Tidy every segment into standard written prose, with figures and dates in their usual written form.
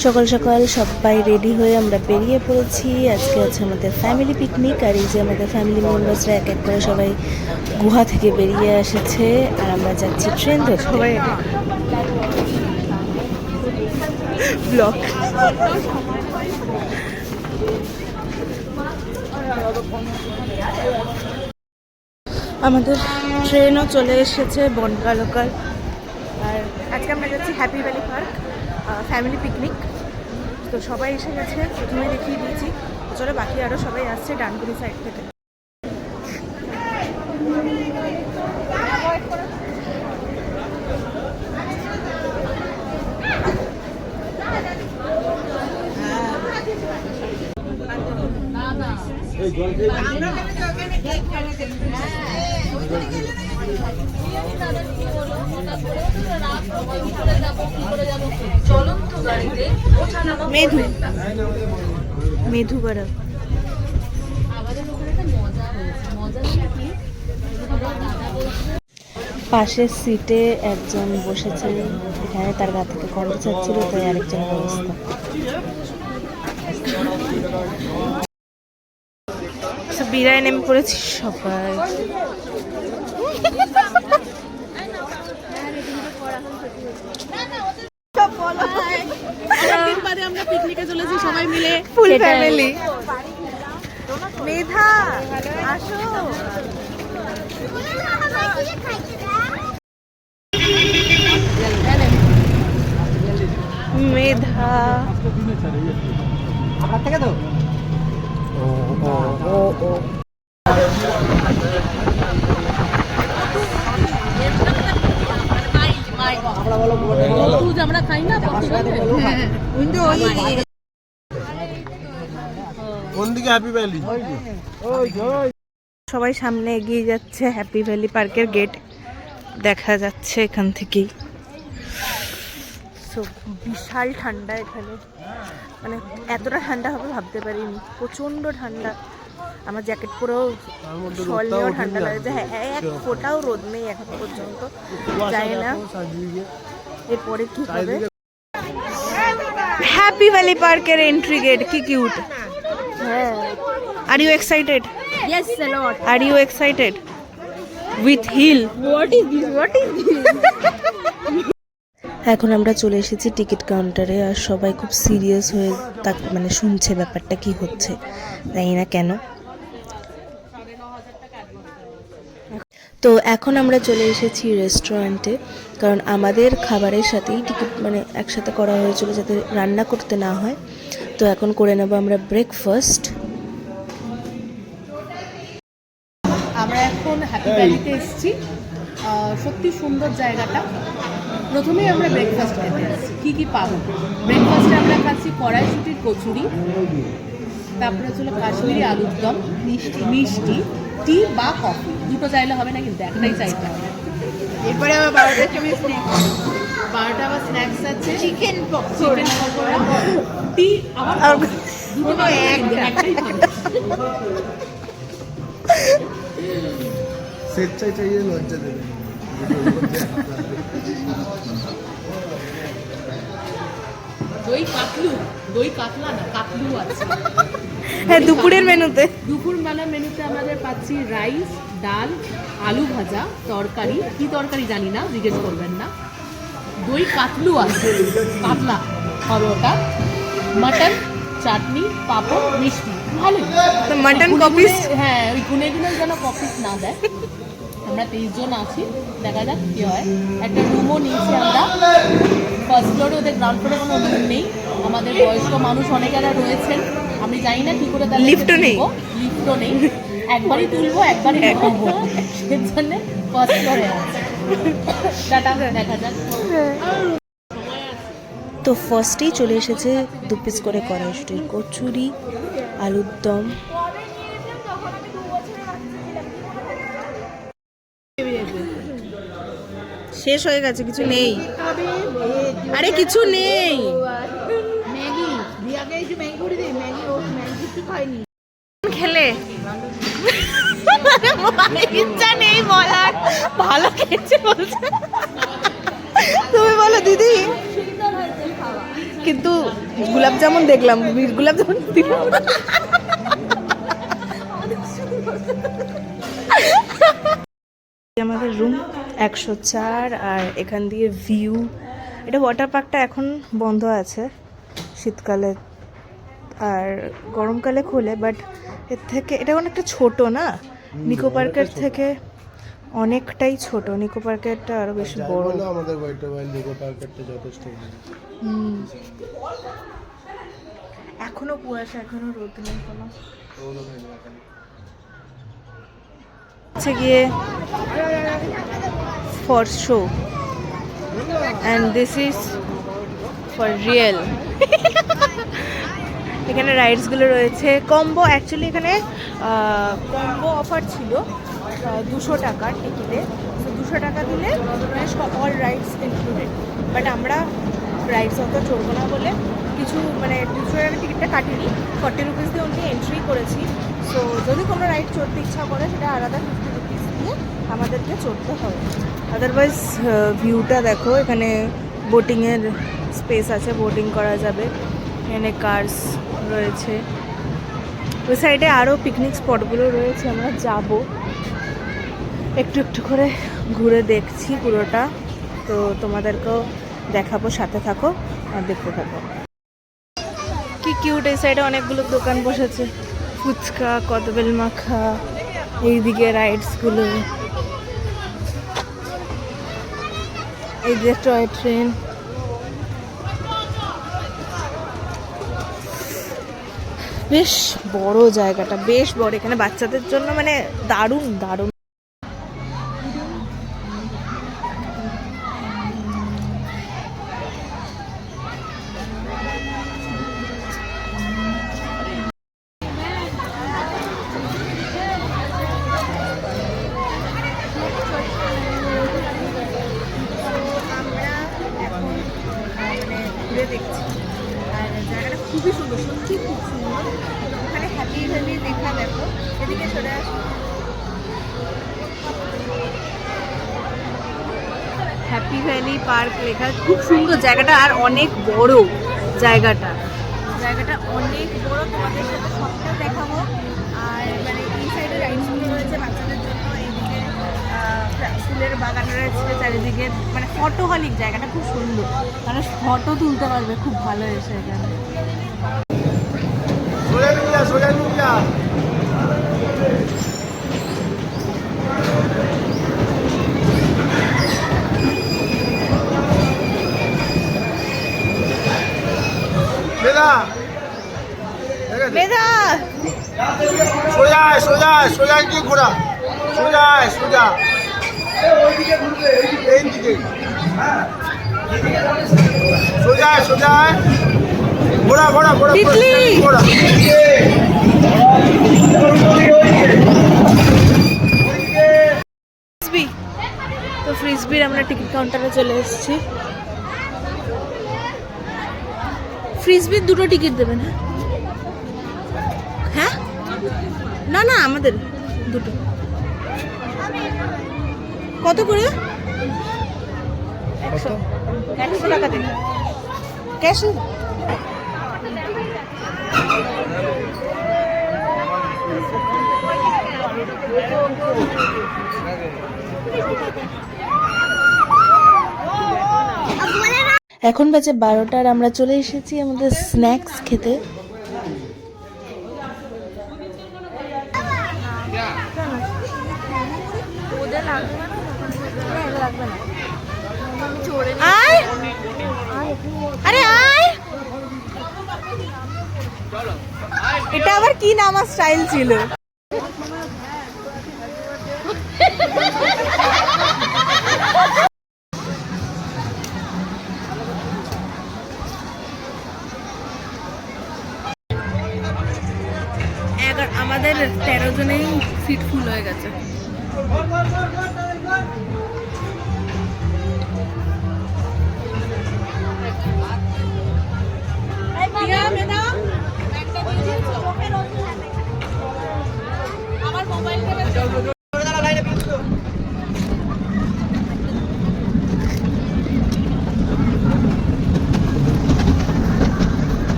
সকাল সকাল সবাই রেডি হয়ে আমরা বেরিয়ে পড়েছি। আজকে আছে আমাদের ফ্যামিলি পিকনিক, আর এই যে আমাদের ফ্যামিলি মেম্বার্সরা এক এক করে সবাই গুহা থেকে বেরিয়ে এসেছে, আর আমরা যাচ্ছি ট্রেন ধরতে। সবাই ব্লগ আমাদের ট্রেনও চলে এসেছে বনগাঁ লোকাল। আর আজকে আমরা যাচ্ছি happy valley park family picnic. তো সবাই এসে গেছে, প্রথমে দেখিয়ে দিয়েছি। চলো বাকি আরও সবাই আসছে ডানকুনি সাইড থেকে। মেধুগড়া পাশের সিটে একজন বসেছে, এখানে তার গা থেকে গন্ধ ছাড়ছিল, তাই আরেকজন অবস্থা। বিদায় নেমে পড়েছি সবাই। আমরা পিকনিকে চলেছি সবাই মিলে, ফুল ফ্যামিলি। মেধা আসো। মেধা আপনার থেকে তো আমরা খাই না। সবাই সামনে এগিয়ে যাচ্ছে, হ্যাপি ভ্যালি পার্কের গেট দেখা যাচ্ছে এখান থেকেই। বিশাল ঠান্ডা এখানে, মানে এতটা ঠান্ডা হবে ভাবতে পারিনি। প্রচন্ড ঠান্ডা, আমার জ্যাকেট পরেও শল নিয়েও ঠান্ডা লাগছে। হ্যাঁ, এক ফোঁটাও রোদ নেই এখন পর্যন্ত, জানি না এরপরে কি হবে। হ্যাপি ভ্যালি পার্কের এন্ট্রি গেট কি কিউট। হ্যাঁ, are you excited? Yes a lot. Are you excited with hill? What is this? What is this? এখন আমরা চলে এসেছি টিকিট কাউন্টারে, আর সবাই খুব সিরিয়াস হয়ে মানে শুনছে ব্যাপারটা কি হচ্ছে, জানি না কেন। তো এখন আমরা চলে এসেছি রেস্টুরেন্টে, কারণ আমাদের খাবারের সাথেই টিকিট মানে একসাথে করা হয়েছিল যাতে রান্না করতে না হয়। তো এখন করে নেব আমরা ব্রেকফাস্ট। আমরা এখন হ্যাপি ভ্যালিতে এসেছি, সত্যি সুন্দর জায়গাটা। প্রথমেই আমরা ব্রেকফাস্ট খেতে আসছি। কী কী পাবো ব্রেকফাস্টে? আমরা খাচ্ছি কড়াইশুটির কচুরি, তারপরে ছিল কাশ্মীরি আলুর দম, মিষ্টি, টি বা কফি, দুটো চাইলে হবে না কিন্তু একটাই চাইতে হবে। এরপরে আবার 12টার সময় স্ন্যাক্স, 12টা আবার স্ন্যাক্স আছে, চিকেন পকোড়া, টি আবার দুটো একটাই হবে। স্বেচ্ছায় চাইয়ে লজ্জা দেবে। দই কাতলা না, কাতলু আছে। হ্যাঁ, দুপুরের মেনুতে আমাদের পাচ্ছি রাইস, ডাল, আলু ভাজা, তরকারি, কি তরকারি জানি না, জিজ্ঞেস করবেন না। দই কাতলু আছে, কাতলা হবে ওটা, মাটন, চাটনি, পাঁপড়, মিষ্টি। ভালোই মাটন কপিস। হ্যাঁ, ওই গুনে যেন কপিস না দেয়। আমরা 23 জন আছি, দেখা যাক কি হয়। একটা রুমও নিয়েছি আমরা ফার্স্ট ফ্লোরে, ওদের গ্রাউন্ড ফ্লোরে কোনো রুম নেই। আমাদের বয়স্ক মানুষ অনেকেরা রয়েছেন, আমি জানি না কি করে তাহলে লিফটও নেই, একবারই তুলবো একবারই নামাবো, সেই জন্য ফার্স্ট ফ্লোরে আছে। টাটা, দেখা যাক। তো ফার্স্টেই চলে এসেছে 2 পিস করে কড়াইশুটির কচুরি, আলুর দম। শেষ হয়ে গেছে, কিছু নেই। আরে কিছু নেই। খেলে ইচ্ছা নেই বলার, ভালো খেয়েছে বলছে। তুমি বলো দিদি। কি কিন্তু গোলাপ জামুন দেখলাম, গোলাপ জামুন দিলাম না। আমাদের রুম 104 আর এখান দিয়ে ভিউ। এটা ওয়াটার পার্কটা এখন বন্ধ আছে শীতকালে, আর গরমকালে খোলে, বাট এর থেকে এটা অনেকটা ছোট না, নিকো পার্কের থেকে অনেকটাই ছোট। নিকো পার্কেরটা আরো বেশি বড়। আমাদের নিকো পার্কেরটা যথেষ্ট। এখনো কুয়াশা, এখনো রোদ নেই কোনো। হচ্ছে গিয়ে for show and this is for real. এখানে রাইডসগুলো রয়েছে কম্বো, অ্যাকচুয়ালি এখানে কম্বো অফার ছিল 200 টাকার টিকিটে। তো 200 টাকা দিলে অল রাইডস ইনক্লুডেড, বাট আমরা রাইডস অত চড়বো না বলে কিছু মানে 200 টাকার টিকিটটা কাটিনি, 40 রুপিস দিয়ে অনলি এন্ট্রি করেছি। সো যদি কোনো রাইড চড়তে ইচ্ছা করে সেটা আলাদা 50 রুপিস দিয়ে আমাদেরকে চড়তে হবে। আদারওয়াইজ ভিউটা দেখো, এখানে বোটিংয়ের স্পেস আছে, বোটিং করা যাবে। এখানে কার্স রয়েছে, ওই সাইডে আরও পিকনিক স্পটগুলো রয়েছে। আমরা যাব, একটু একটু করে ঘুরে দেখছি পুরোটা, তো তোমাদেরকেও দেখাবো, সাথে থাকো আর দেখতে থাকো। কি কিউট, এই সাইডে অনেকগুলো দোকান বসেছে, ফুচকা, কদবেল মাখা, এইদিকে রাইডসগুলো, এই যে টয় ট্রেন। বেশ বড় জায়গাটা, বেশ বড়, এখানে বাচ্চাদের জন্য মানে দারুণ দারুণ। দেখছি আর জায়গাটা খুবই সুন্দর, সত্যি খুব সুন্দর। ওখানে হ্যাপি ভ্যালি লেখা দেখো, এদিকে চলে আসো, হ্যাপি ভ্যালি পার্ক লেখা, খুব সুন্দর জায়গাটা আর অনেক বড় জায়গাটা। জায়গাটা অনেক বড়, তোমাদের সাথে সবটা দেখাবো। আর মানে এই সাইডে রাইডসগুলো রয়েছে বাচ্চাদের জন্য, এইদিকে ফুলের বাগান রয়েছে চারিদিকে, মানে ফটোহলিক জায়গাটা খুব সুন্দর, মানে ফটো তুলতে পারবে খুব ভালো এসে এখানে। মেধা সোজা সোজা সোজা কি ঘোরা, সোজা সোজা এইদিকে, সোজা সোজা ঘোরা ঘোরা ঘোরা ঘোরা। ফ্রিসবি, তো ফ্রিসবির আমরা টিকিট কাউন্টারে চলে এসেছি। ফ্রিসবির 2টো টিকিট দেবেন? হ্যাঁ, না না আমাদের 2টো। কত করে? 100 টাকা দিন, ক্যাশ। এখন বাজে 12টার, আমরা চলে এসেছি আমাদের স্ন্যাক্স খেতে। আরে আয়, এটা আবার কি নামার স্টাইল ছিল? আমাদের 13 জনেই সিট ফুল হয়ে গেছে। আমার মোবাইল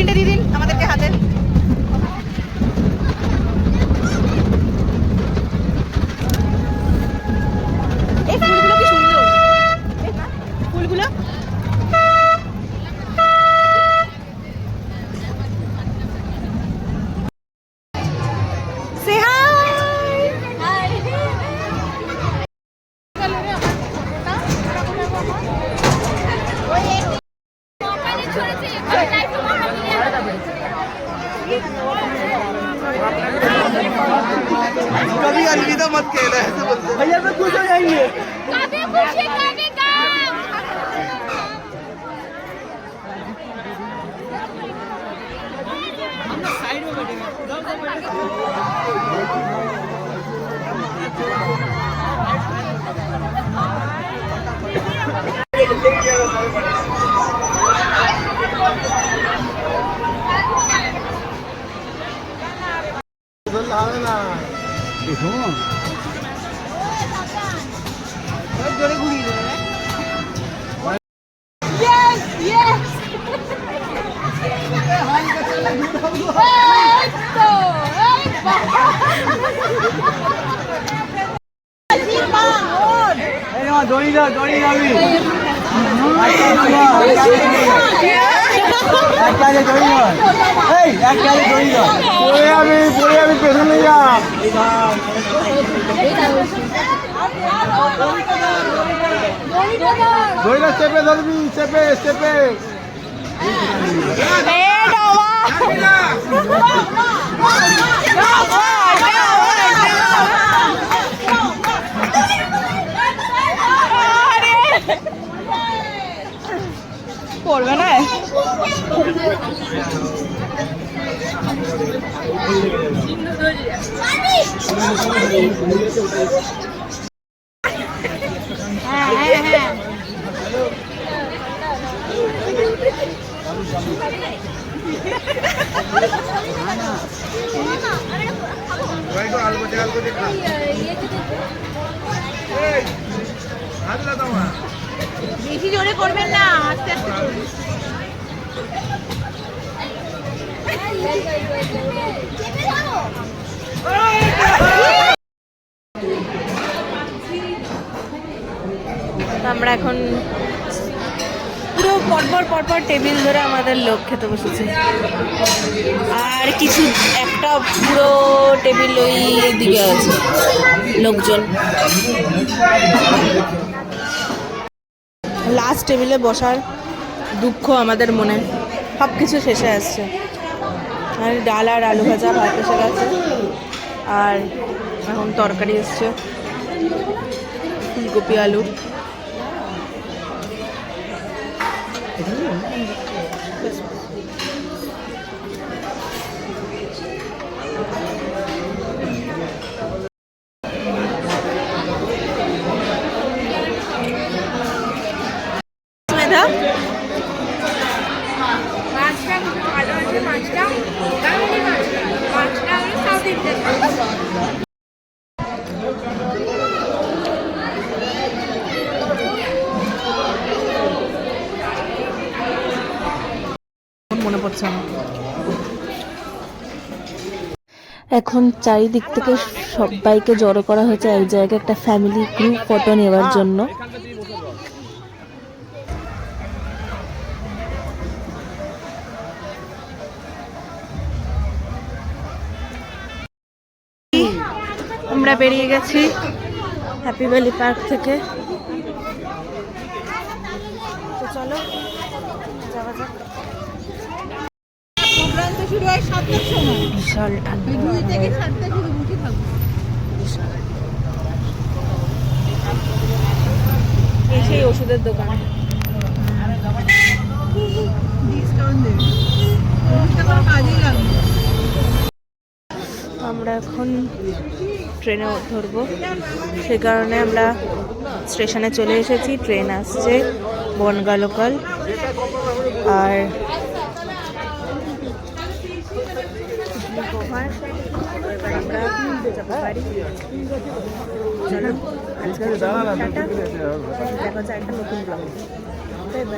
তিনটে দিয়ে দিন আমাদেরকে হাতে। এই ফুলগুলো কি সুন্দর, ফুলগুলো। Say hi. कभी अलविदा मत कहना ऐसे बोलते भैया तो खुश हो जाएंगे कभी खुशी कभी गम। Yes, yes. দড়ি যাবি পড়ে আমি পেছনে যা দড়িটা চেপে ধরবি চেপে পড়বে না। বেশি জোরে করবেন না, আস্তে আস্তে করবেন। আমরা এখন পুরো পরপর টেবিল ধরে আমাদের লোক খেতে বসেছে, আর কিছু একটা পুরো টেবিল ওই দিকে আছে লোকজন। লাস্ট টেবিলে বসার দুঃখ আমাদের মনে, সব কিছু শেষে আসছে। আর ডাল আর আলু ভাজা ভাত এসে গেছে, আর এখন তরকারি এসছে ফুলকপি আলু। মেধা মনে পড়ছে না। এখন চারিদিক থেকে সবাইকে জড়ো করা হয়েছে এক জায়গায় একটা ফ্যামিলি গ্রুপ ফটো নেওয়ার জন্য। আমরা বেরিয়ে গেছি হ্যাপি ভ্যালি পার্ক থেকে, তো চলো যাওয়া যাক। প্রোগ্রাম তো শুরু হয় 7টার সময়, বিশাল ঠান্ডা, 2 থেকে 7টা শুরু বসে থাকবো। এই সেই ওষুধের দোকান। ডিসকাউন্ট দেবে, ওষুধটা কোনো কাজেই লাগবে। আমরা এখন ট্রেনে ধরবো, সে কারণে আমরা স্টেশনে চলে এসেছি। ট্রেন আসছে বনগাঁ লোকাল, আর এবার আমরা যাবো বাড়ি। চলো আজকে দেখা হচ্ছে একটা নতুন ব্লগ।